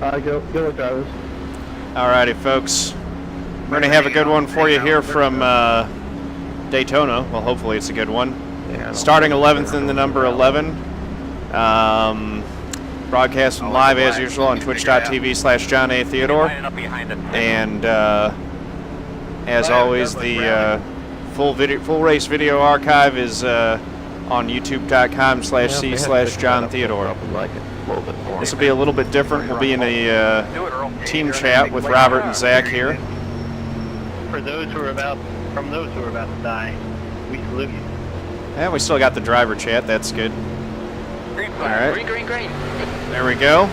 Go with drivers. Alrighty, folks. We're going to have a good one for you here from Daytona. Well, hopefully it's a good one. Starting 11th in the number 11. Broadcasting live as usual on twitch.tv/John A. Theodore. And as always, the full race video archive is on youtube.com/c/John Theodore. This will be a little bit different. We'll be in a team chat with Robert and Zach here. For those who are about to die, we salute you. And we still got the driver chat. That's good. Green All right. Green. There we go.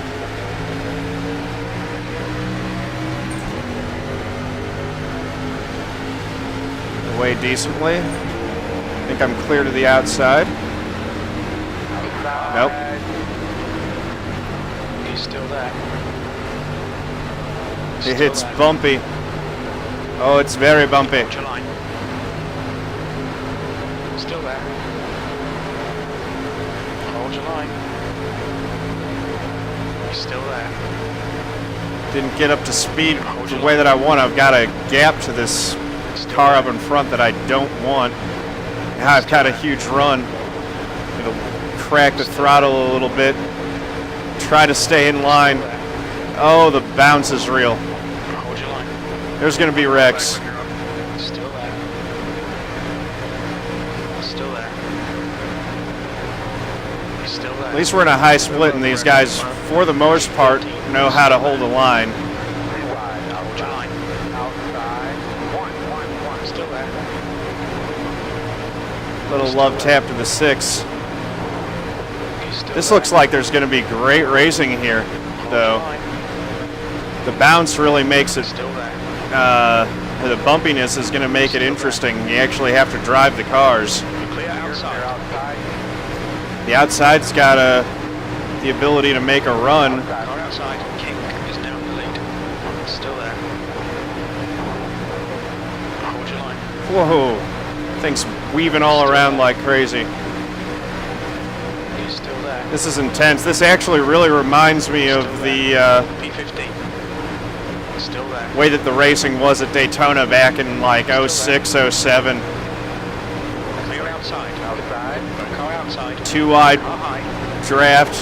Away decently. I think I'm clear to the outside. Nope. He's still there. It's bumpy. Oh, it's very bumpy. Hold your line. Still there. Hold your line. He's still there. Didn't get up to speed the way that I want. I've got a gap to this car up in front that I don't want. Now I've got a huge run. It'll crack the throttle a little bit. Try to stay in line. Oh, the bounce is real. Hold your line. There's going to be wrecks. Still there. Still there. He's still there. At least we're in a high split, and these guys, for the most part, know how to hold the line. Hold your line. Outside. One. Still there. Little love tap to the 6. He's still This there. looks like there's going to be great racing here, though. The bounce really makes it, Still there. the bumpiness is going to make it interesting. You actually have to drive the cars. Clear outside. The outside's got the ability to make a run. Car outside. King is now in the lead. Still there. Hold your line. Whoa, things weaving all around like crazy. He's still there. This is intense. This actually really reminds me of the P15. Still there. way that the racing was at Daytona back in like 06, 07. Clear outside. Outside. Car outside. Too wide Car high. draft.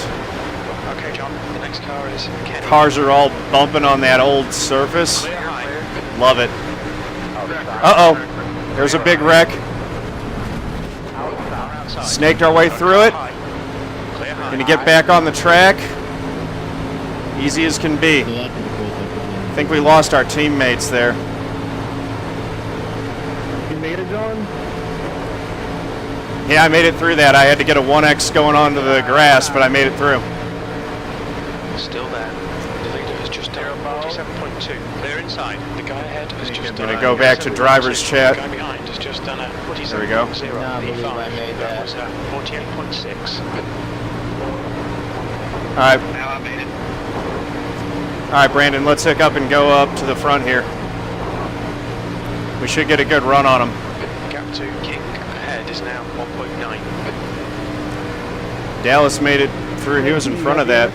Okay, John. The next car is Kenny. Cars are all bumping on that old surface. Clear high. Love it. Uh-oh. There's a big wreck. Outside. Snaked our way through it. High. Clear high. Gonna get back on the track. Easy as can be. I think we lost our teammates there. You made it, John? Yeah, I made it through that. I had to get a 1X going onto the grass, but I made it through. Still there. The leader is just there. 47.2. Clear inside. The guy ahead has just I'm done gonna go back to driver's chat. The guy behind has just done a 47.0. There we go. P5. That was 48.6. All right. Now I made it. All right, Brandon, let's hook up and go up to the front here. We should get a good run on them. Gap to King ahead is now 1.9. Dallas made it through. He was in front of that.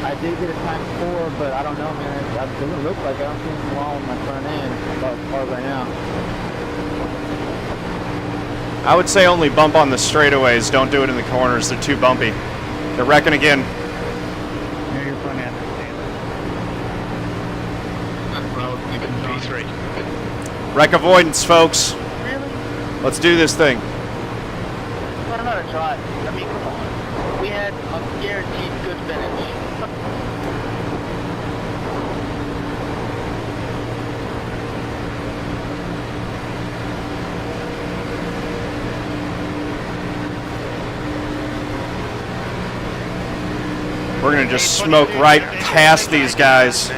I did get a time 4, but I don't know, man. It doesn't look like I don't see anything wrong with my front end about cars right now. I would say only bump on the straightaways. Don't do it in the corners. They're too bumpy. They're wrecking again. Near your front end. P3. Wreck avoidance, folks. Really? Let's do this thing. What another try? I mean, come on. We had a guaranteed good finish. We're going to just smoke right past these guys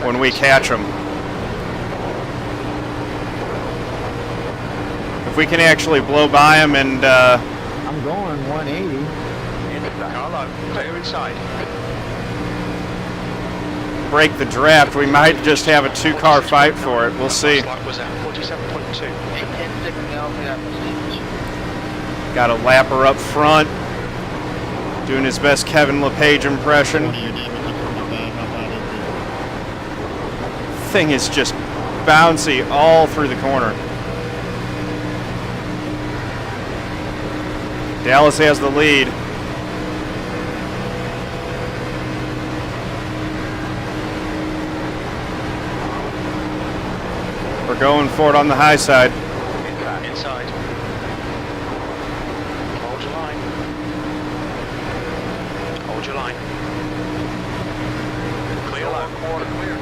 when we catch them. If we can actually blow by them and I'm going 180. Carlo, clear inside. break the draft, we might just have a 2-car fight for it. We'll see. Slot was at 47.2. Got a lapper up front. Doing his best Kevin LePage impression. What are your damage is pretty bad. How bad is Thing is just bouncy all through the corner. Dallas has the lead. We're going for it on the high side. Inside. Hold your line. Hold your line. Clear line. Quarter clear.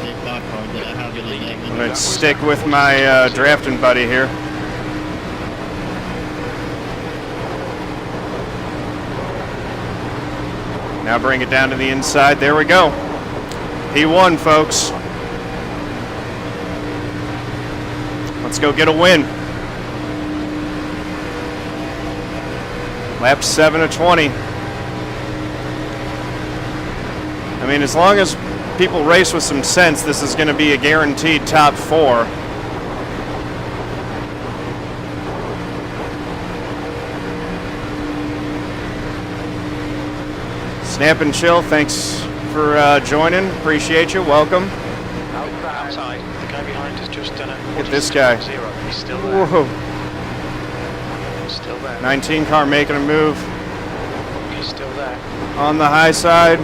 it? Big black car, did I have any damage? I'm gonna stick with my drafting buddy here. Now bring it down to the inside. There we go. He won, folks. Let's go get a win. Lap 7 of 20. I mean, as long as people race with some sense, this is going to be a guaranteed top 4. Snap and Chill, thanks for joining. Appreciate you. Welcome. Outside. The guy behind has just done a... Look at this guy. 0. He's still there. Whoa. Still there. 19 car making a move He's still there. on the high side.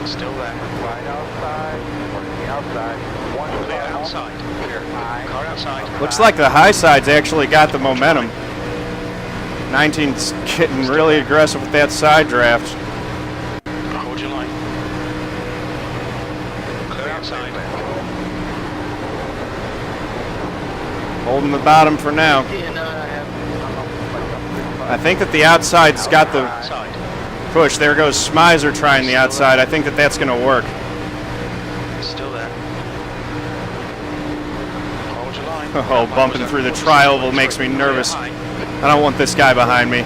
Still there. Right outside. Working outside. One Clear outside. Clear. Car outside. Looks like the high side's actually got the momentum. 19's getting really aggressive with that side draft. Hold your line. Clear outside. Holding the bottom for now. I think that the outside's got the Outside. push. There goes Smisor trying the outside. I think that that's going to work. Still there. Hold your line. Oh, bumping through the tri-oval makes me nervous. I don't want this guy behind me.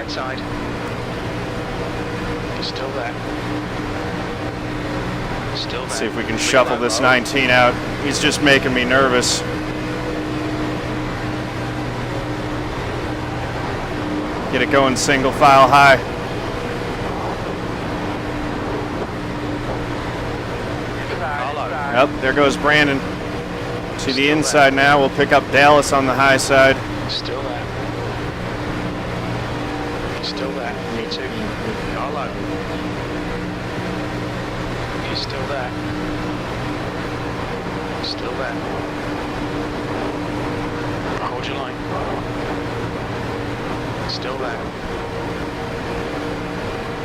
Inside. He's still there. Still there. Let's see if we can shuffle this 19 out. He's just making me nervous. Get it going single file high. Yep, there goes Brandon. To the inside now. We'll pick up Dallas on the high side. Still there. He's still there. Me too. Carlo. He's still there. Still there. Hold your line. Still there.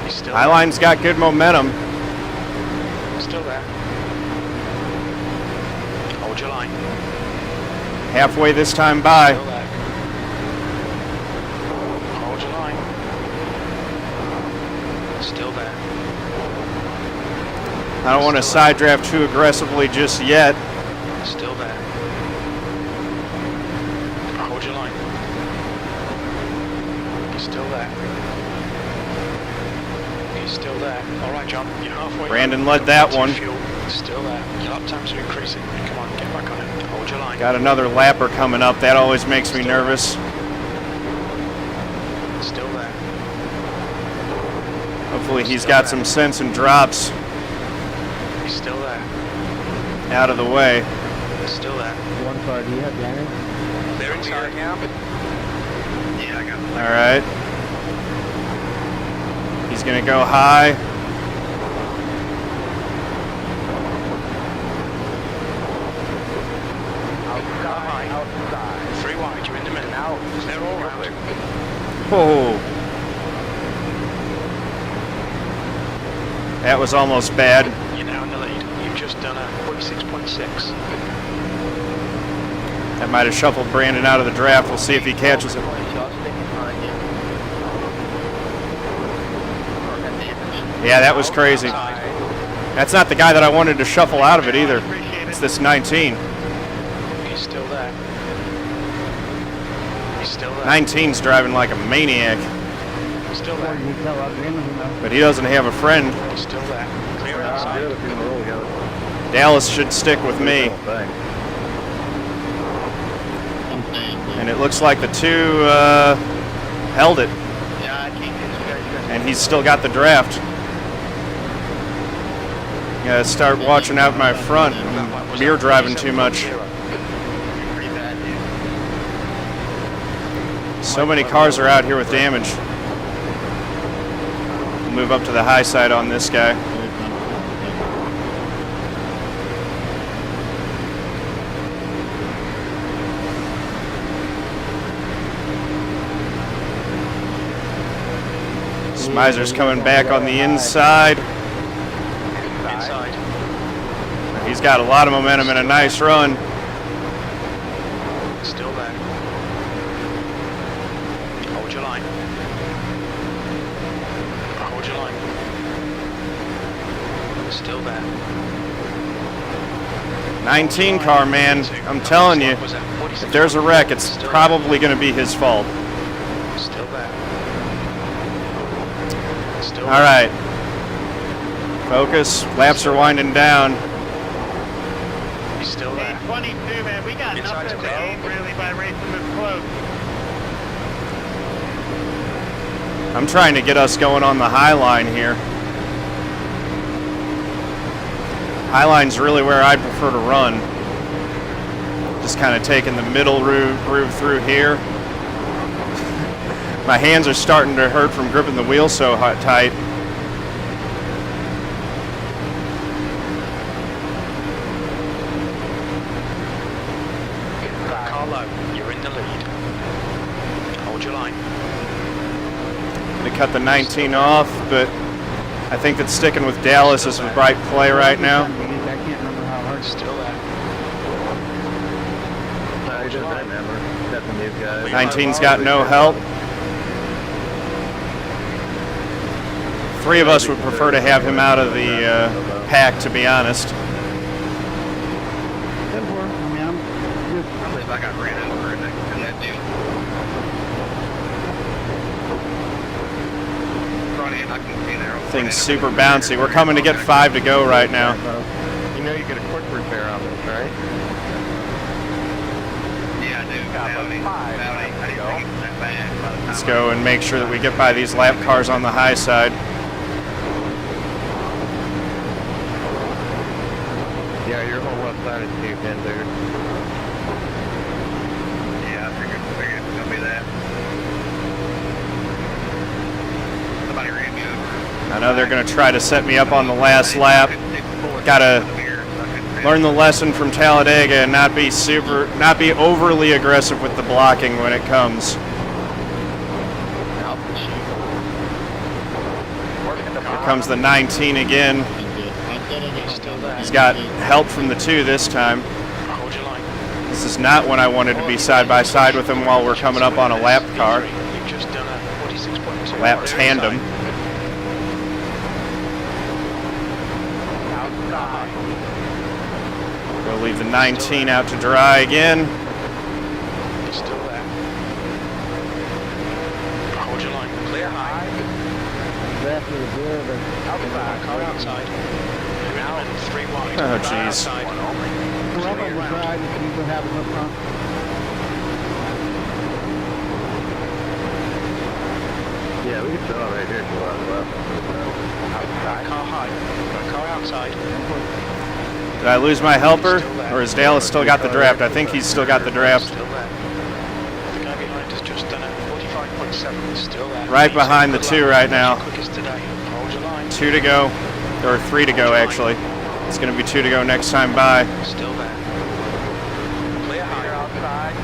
He's still there. Highline's got good momentum. Still there. Hold your line. Halfway this time by. Still there. Hold your line. Still there. I don't want to side draft too aggressively just yet. Still there. Hold your line. He's still there. He's still there. All right, John. You're halfway. Brandon led that one. Fuel. Still there. Your lap times are increasing. Come on, get back on it. Hold your line. Got another lapper coming up. That always makes me nervous. Still there. Hopefully he's got some sense and drops He's still there. out of the way. Still there. One car, do you have damage? They're inside. Yeah, I got it. All right. He's going to go high. Outside. 3 wide. You're in the middle. Now. They're all round. Oh. That was almost bad. You're now in the lead. You've just done a 46.6. That might have shuffled Brandon out of the draft. We'll see if he catches it. Yeah, that was crazy. That's not the guy that I wanted to shuffle out of it either. It's this 19. He's still there. He's still there. 19's driving like a maniac. Still there. You can tell I was in him, though. But he doesn't have a friend. He's still there. Clear outside. Dallas should stick with me. And it looks like the two held it. Yeah, I can't get you guys. And he's still got the draft. Gotta start watching out my front. I'm beer driving too much. You're pretty bad, dude. So many cars are out here with damage. We'll move up to the high side on this guy. Smisor's coming back on the inside. Inside. He's got a lot of momentum and a nice run. Still there. Hold your line. Hold your line. Still there. 19 car, man. I'm telling you, if there's a wreck, it's probably going to be his fault. Still there. Still All right. Focus. Laps are winding down. He's still there. 22, man. We got Inside nothing to to go. gain really by racing this close. I'm trying to get us going on the high line here. High line's really where I'd prefer to run. Just kind of taking the middle groove through here. My hands are starting to hurt from gripping the wheel so tight. Carlo, you're in the lead. Hold your line. Gonna cut the 19 off, but I think that sticking with Dallas is a right play right now. I can't remember how hard. Still there. I just remember. That's a new guy. 19's got no help. Three of us would prefer to have him out of the pack, to be honest. Good work. I mean, I'm just I believe I got ran over in that deal. Front end, I can see there. Thing's super bouncy. We're coming to get 5 to go right now. You know you get a quick repair on this, right? Yeah, I do. Bounty. I didn't think it was that bad. by the time Let's I- go and make sure that we get by these lap cars on the high side. Yeah, your whole left side is caved in, dude. Yeah, I figured it was gonna be that. Somebody ran me over. I know they're going to try to set me up on the last lap. Gotta learn the lesson from Talladega and not be overly aggressive with the blocking when it comes. Here comes the 19 again. He's still there. He's got help from the 2 this time. Hold your line. This is not when I wanted to be side by side with him while we're coming up on a lap car. You've just done a 46.2. Lap tandem. We'll leave the 19 out to dry again. He's still there. Hold your line. Clear high. exactly there, but Outside. Car outside. You're in the middle. 3 wide. Oh, Car jeez. outside. come up on the side and you can have them up front. Yeah, we can sit on right here for a while. Outside. Car high. Car outside. Did I lose my helper? Or has Dallas still got the draft? I think he's still got the draft. Still there. The guy behind has just done a 45.7. Still there. Right behind the 2 right now. Quickest today. Hold your line. 2 to go. Or 3 to go, actually. It's going to be 2 to go next time by. Still there. Clear high. Outside.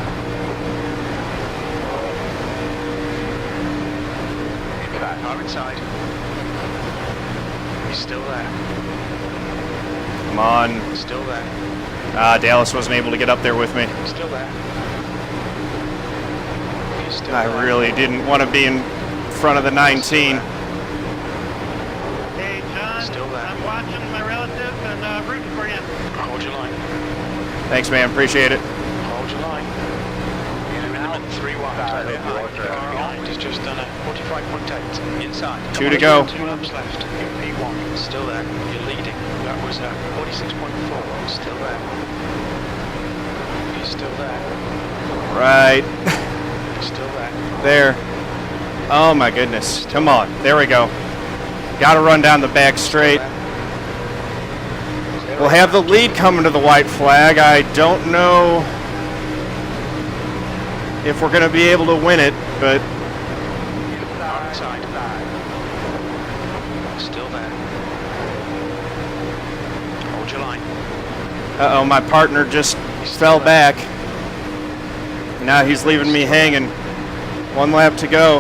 Car inside. He's still there. Come on. Still there. Dallas wasn't able to get up there with me. Still there. He's still I there. really didn't want to be in front of the 19. Hey, John. Still there. I'm watching my relatives and rooting for you. Hold your line. Thanks, man. Appreciate it. Hold your line. You're in the middle. 3 wide. Clear high. The car behind has just done a 45.8. Inside. 2 to go. 2 laps left. You're P1. Still there. You're leading. That was 46.4. Still there. You're still there. Right. You're still there. There. Oh my goodness. Come on. There we go. Got to run down the back straight. We'll have the lead coming to the white flag. I don't know if we're going to be able to win it, but Inside. Still there. Hold your line. uh-oh, my partner just fell back. Now he's leaving me hanging. 1 lap to go.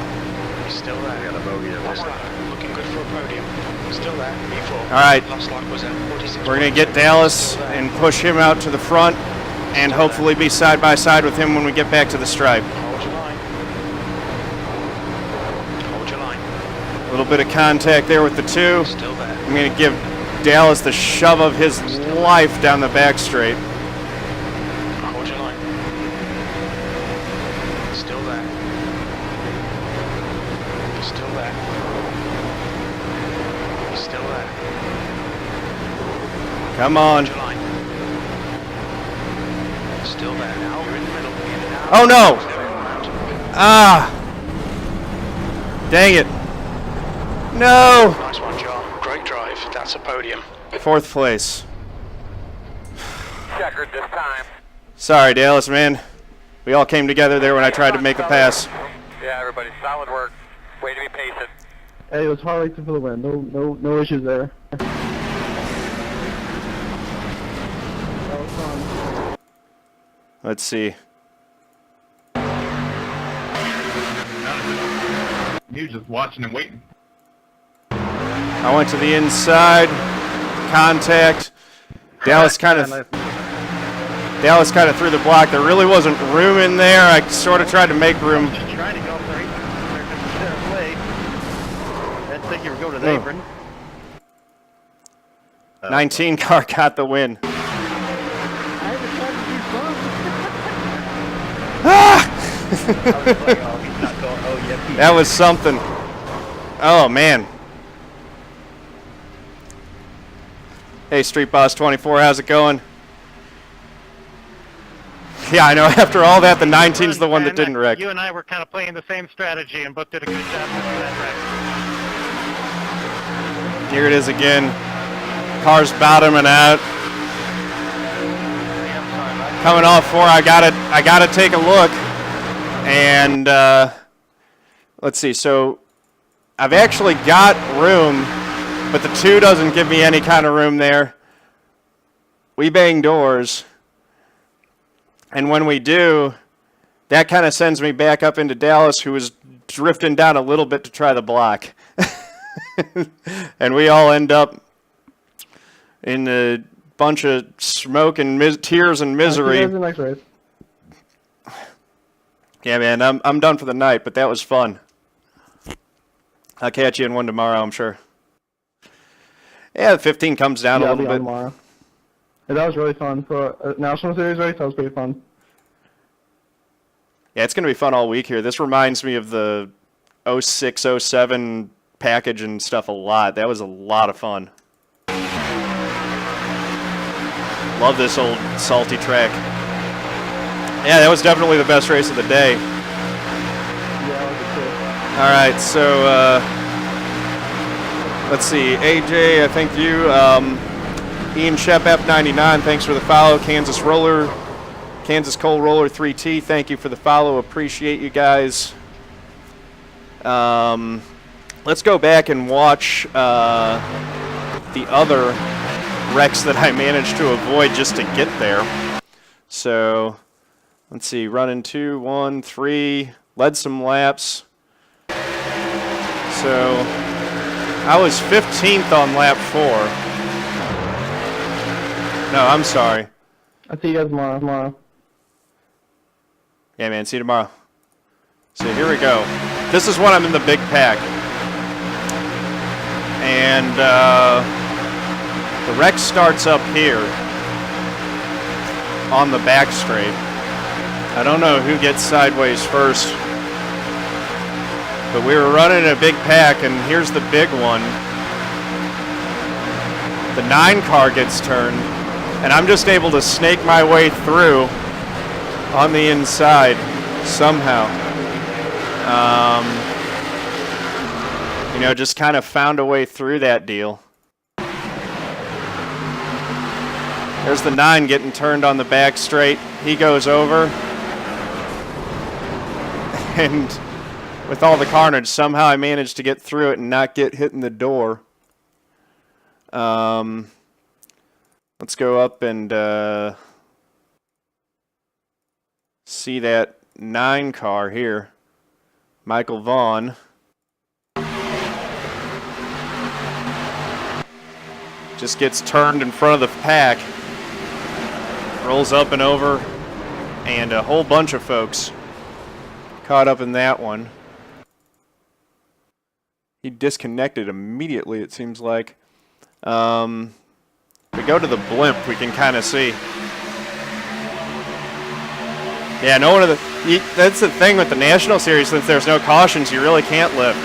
He's still there. Last lap. Looking good for a podium. Still there. P4. All right. Last lap was at 46. We're going to get Dallas and push him out to the front and hopefully be side by side with him when we get back to the stripe. Hold your line. Hold your line. A little bit of contact there with the 2. Still there. I'm going to give Dallas the shove of his life down the back straight. Hold your line. Still there. You're still there. You're still there. Come on. Hold your line. Still there now. You're in the middle. Oh no! Ah! Dang it. No! Nice one, John. Great drive. That's a podium. 4th place. Checkered this time. Sorry, Dallas, man. We all came together there when I tried to make a pass. Yeah, everybody, solid work. Way to be patient. Hey, it was hard racing for the win. No issues there. That was fun. Let's see. You just watching and waiting. I went to the inside. Contact. Dallas kind of threw the block. There really wasn't room in there. I sort of tried to make room. Just trying to go up there. They're away. Didn't think you were going to the apron. 19 car got the win. I had to try to do I fun. was like, oh, he's not going. Oh, yeah, he That was something. Oh, man. Hey, Street Boss 24, how's it going? Yeah, I know. After all that, the 19's the one that didn't wreck. You and I were kind of playing the same strategy, and Book did a good job with that wreck. Here it is again. Car's bottoming out. Coming off 4, I gotta take a look. And let's see. So I've actually got room, but the 2 doesn't give me any kind of room there. We bang doors. And when we do, that kind of sends me back up into Dallas, who was drifting down a little bit to try the block. And we all end up in a bunch of smoke and tears and misery. Next race. Yeah, man, I'm done for the night, but that was fun. I'll catch you in one tomorrow, I'm sure. Yeah, the 15 comes down a I'll little be on bit. tomorrow. Yeah, that was really fun. For a National Series race, that was pretty fun. Yeah, it's going to be fun all week here. This reminds me of the 06, 07 package and stuff a lot. That was a lot of fun. Love this old salty track. Yeah, that was definitely the best race of the day. Yeah, that was good. All right, so let's see. AJ, I thank you. Ian Shep F99, thanks for the follow. Kansas Coal Roller 3T, thank you for the follow. Appreciate you guys. Let's go back and watch the other wrecks that I managed to avoid just to get there. So let's see, running 2, 1, 3, led some laps. So I was 15th on lap 4. No, I'm sorry. I'll see you guys tomorrow. Yeah, man, see you tomorrow. So here we go. This is when I'm in the big pack. And the wreck starts up here on the back straight. I don't know who gets sideways first. But we were running a big pack, and here's the big one. The 9 car gets turned, and I'm just able to snake my way through on the inside somehow. You know, just kind of found a way through that deal. There's the 9 getting turned on the back straight. He goes over. And with all the carnage, somehow I managed to get through it and not get hit in the door. Let's go up and see that 9 car here. Michael Vaughn. Just gets turned in front of the pack. Rolls up and over. And a whole bunch of folks caught up in that one. He disconnected immediately, it seems like. We go to the blimp, we can kind of see. Yeah, no one of the... That's the thing with the National Series, since there's no cautions, you really can't lift.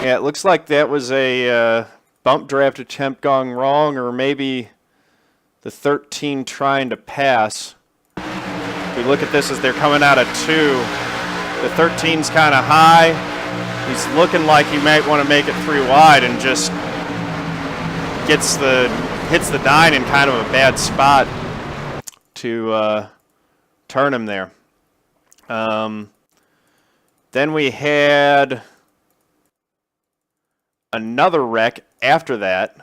Yeah, it looks like that was a bump draft attempt gone wrong, or maybe the 13 trying to pass. If we look at this as they're coming out of 2, the 13's kind of high. He's looking like he might want to make it 3 wide and just hits the 9 in kind of a bad spot to turn him there. Then we had another wreck after that.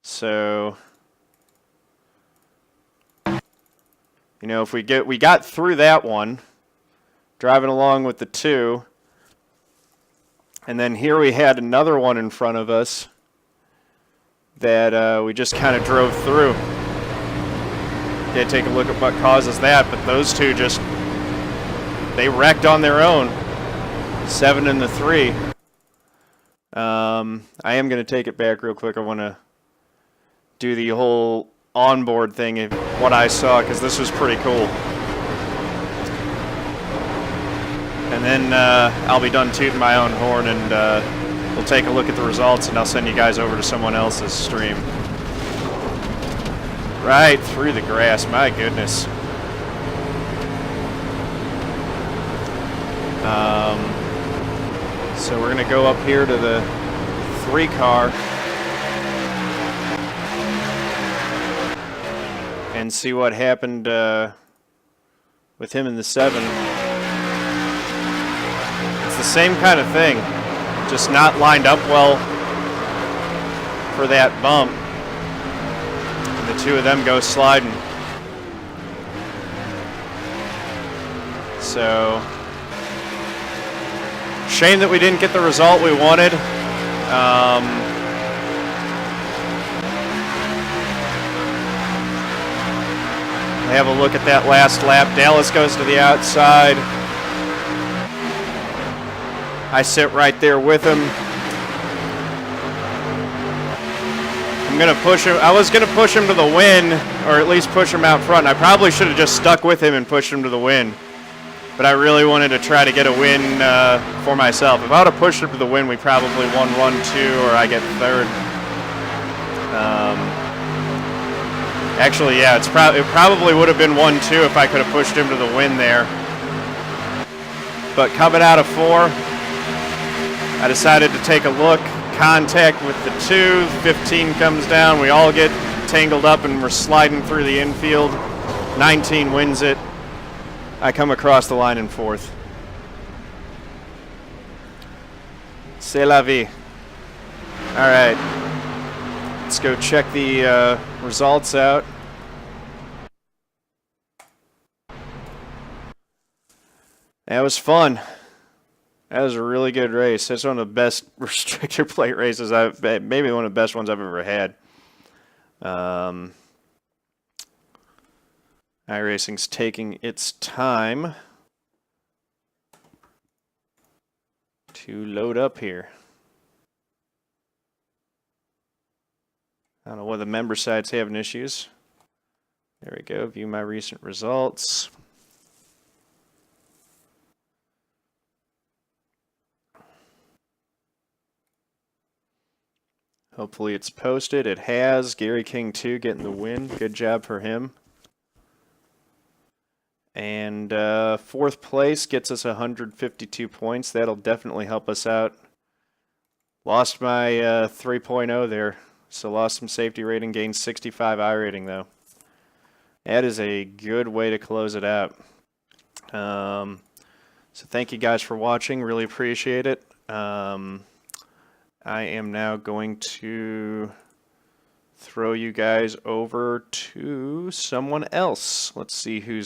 So, you know, if we got through that one, driving along with the 2, and then here we had another one in front of us that we just kind of drove through. Did take a look at what causes that, but those 2 just, they wrecked on their own. 7 and the 3. I am going to take it back real quick. I want to do the whole onboard thing of what I saw, because this was pretty cool. And then I'll be done tooting my own horn, and we'll take a look at the results, and I'll send you guys over to someone else's stream. Right through the grass, my goodness. So we're going to go up here to the 3 car and see what happened with him in the 7. It's the same kind of thing, just not lined up well for that bump. And the 2 of them go sliding. So, shame that we didn't get the result we wanted. Have a look at that last lap. Dallas goes to the outside. I sit right there with him. I'm going to push him. I was going to push him to the win, or at least push him out front. I probably should have just stuck with him and pushed him to the win. But I really wanted to try to get a win for myself. If I would have pushed him to the win, we probably won 1-2, or I get 3rd. Actually, yeah, it probably would have been 1-2 if I could have pushed him to the win there. But coming out of 4, I decided to take a look. Contact with the 2. 15 comes down. We all get tangled up and we're sliding through the infield. 19 wins it. I come across the line in 4th. C'est la vie. All right. Let's go check the results out. That was fun. That was a really good race. That's one of the best restrictor plate races maybe one of the best ones I've ever had. iRacing's taking its time to load up here. I don't know whether the member side's having issues. There we go. View my recent results. Hopefully it's posted. It has. Gary King 2 getting the win. Good job for him. And 4th place gets us 152 points. That'll definitely help us out. Lost my 3.0 there. So lost some safety rating, gained 65 iRating though. That is a good way to close it out. So thank you guys for watching. Really appreciate it. I am now going to throw you guys over to someone else. Let's see who's